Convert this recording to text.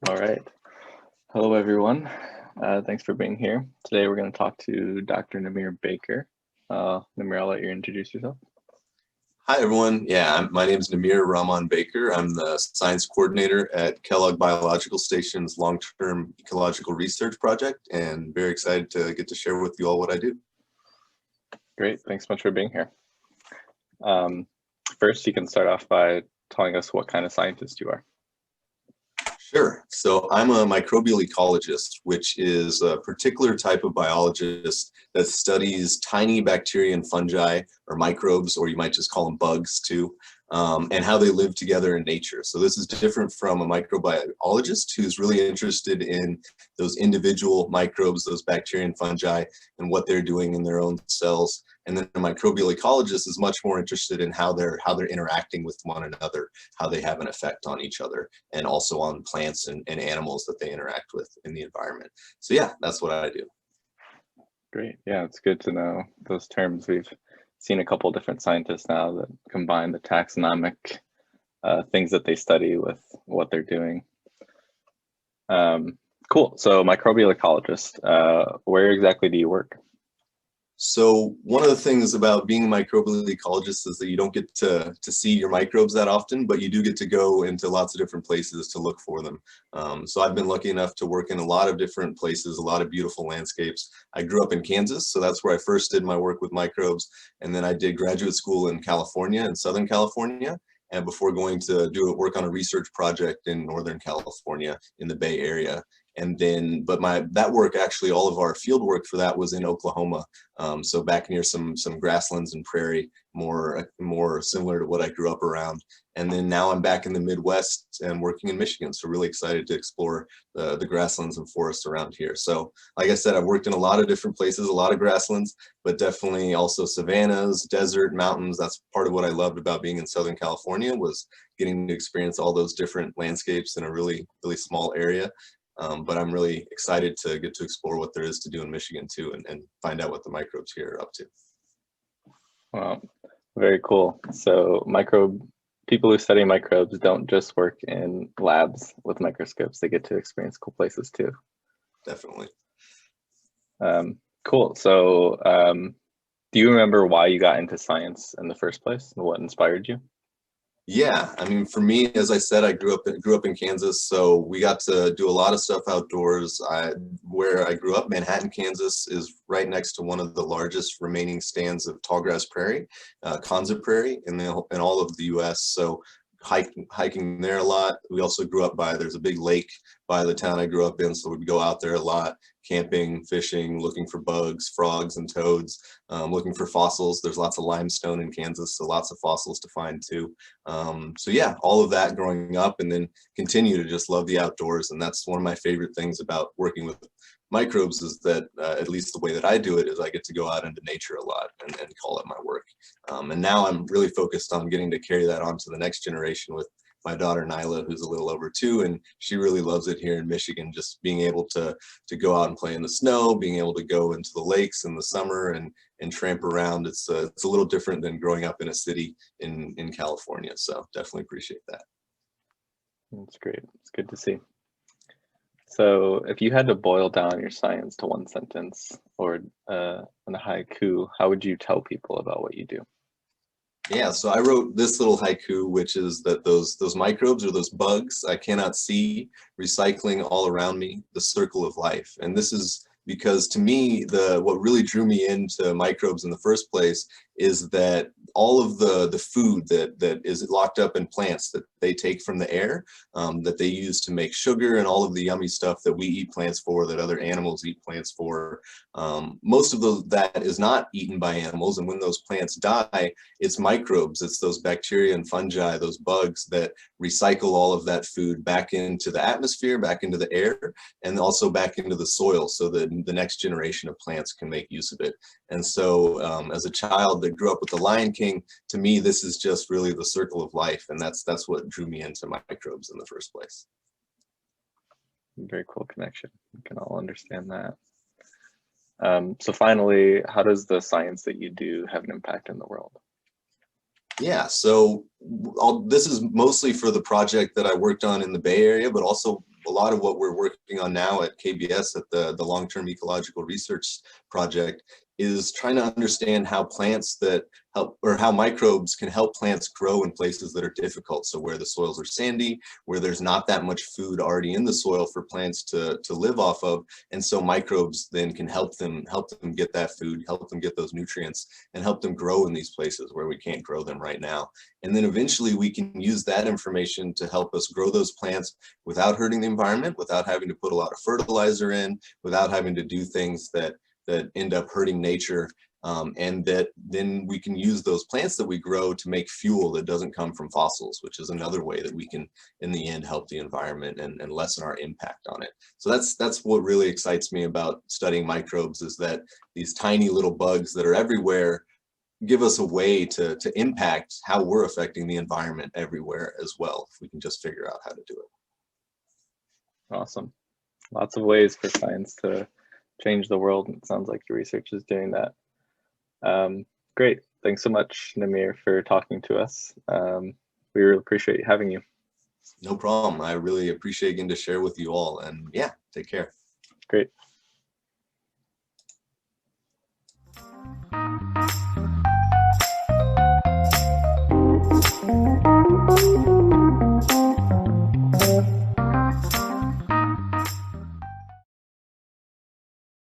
All right. Hello, everyone. Thanks for being here. Today, we're going to talk to Dr. Nameer Baker. Nameer, I'll let you introduce yourself. Hi, everyone. My name is Nameer Rahman Baker. I'm the science coordinator at Kellogg Biological Station's long-term ecological research project, and very excited to get to share with you all what I do. Great. Thanks so much for being here. First, you can start off by telling us what kind of scientist you are. Sure. So I'm a microbial ecologist, which is a particular type of biologist that studies tiny bacteria and fungi, or microbes, or you might just call them bugs too, and how they live together in nature. So this is different from a microbiologist who's really interested in those individual microbes, those bacteria and fungi, and what they're doing in their own cells. And then a microbial ecologist is much more interested in how they're interacting with one another, how they have an effect on each other, and also on plants and animals that they interact with in the environment. So yeah, that's what I do. Great. Yeah, it's good to know those terms. We've seen a couple different scientists now that combine the taxonomic things that they study with what they're doing. Cool. So microbial ecologist, where exactly do you work? So one of the things about being a microbial ecologist is that you don't get to see your microbes that often, but you do get to go into lots of different places to look for them. So I've been lucky enough to work in a lot of different places, a lot of beautiful landscapes. I grew up in Kansas, so that's where I first did my work with microbes. And then I did graduate school in California, in Southern California, and before going to work on a research project in Northern California in the Bay Area. And then, but that work, actually, all of our field work for that was in Oklahoma. So back near some grasslands and prairie, more similar to what I grew up around. And then now I'm back in the Midwest and working in Michigan. So really excited to explore the grasslands and forests around here. So like I said, I've worked in a lot of different places, a lot of grasslands, but definitely also savannas, desert, mountains. That's part of what I loved about being in Southern California, was getting to experience all those different landscapes in a really, really small area. But I'm really excited to get to explore what there is to do in Michigan too, and find out what the microbes here are up to. Wow, very cool. So people who study microbes don't just work in labs with microscopes. They get to experience cool places too. Definitely. Cool. So do you remember why you got into science in the first place and what inspired you? Yeah, I mean, for me, as I said, I grew up in Kansas, so we got to do a lot of stuff outdoors. Where I grew up, Manhattan, Kansas, is right next to one of the largest remaining stands of tallgrass prairie, Kanza prairie, in all of the U.S. So hiking there a lot. We also grew up there's a big lake by the town I grew up in, so we'd go out there a lot, camping, fishing, looking for bugs, frogs, and toads, looking for fossils. There's lots of limestone in Kansas, so lots of fossils to find too. So yeah, all of that growing up, and then continue to just love the outdoors. And that's one of my favorite things about working with microbes, is that at least the way that I do it is I get to go out into nature a lot and call it my work. And now I'm really focused on getting to carry that on to the next generation with my daughter Nyla, who's a little over 2, and she really loves it here in Michigan, just being able to go out and play in the snow, being able to go into the lakes in the summer and tramp around. It's a little different than growing up in a city in California. So definitely appreciate that. That's great. It's good to see. So if you had to boil down your science to one sentence or in a haiku, how would you tell people about what you do? Yeah, so I wrote this little haiku, which is that those microbes, or those bugs I cannot see, recycling all around me, the circle of life. And this is because, to me, what really drew me into microbes in the first place is that all of the food that is locked up in plants that they take from the air, that they use to make sugar, and all of the yummy stuff that we eat plants for, that other animals eat plants for, most of that is not eaten by animals. And when those plants die, it's microbes, it's those bacteria and fungi, those bugs, that recycle all of that food back into the atmosphere, back into the air, and also back into the soil, so that the next generation of plants can make use of it. And so as a child that grew up with the Lion King, to me, this is just really the circle of life. And that's what drew me into microbes in the first place. Very cool connection. We can all understand that. So finally, how does the science that you do have an impact in the world? Yeah, so this is mostly for the project that I worked on in the Bay Area, but also a lot of what we're working on now at KBS at the Long-Term Ecological Research Project is trying to understand how plants that help, or how microbes can help plants grow in places that are difficult. So where the soils are sandy, where there's not that much food already in the soil for plants to live off of. And so microbes then can help them get that food, help them get those nutrients, and help them grow in these places where we can't grow them right now. And then eventually we can use that information to help us grow those plants without hurting the environment, without having to put a lot of fertilizer in, without having to do things that end up hurting nature, and that then we can use those plants that we grow to make fuel that doesn't come from fossils, which is another way that we can, in the end, help the environment and lessen our impact on it. So that's what really excites me about studying microbes, is that these tiny little bugs that are everywhere give us a way to impact how we're affecting the environment everywhere as well, if we can just figure out how to do it. Awesome. Lots of ways for science to change the world. It sounds like your research is doing that. Great. Thanks so much, Nameer, for talking to us. We really appreciate having you. No problem. I really appreciate getting to share with you all, and yeah, take care. Great.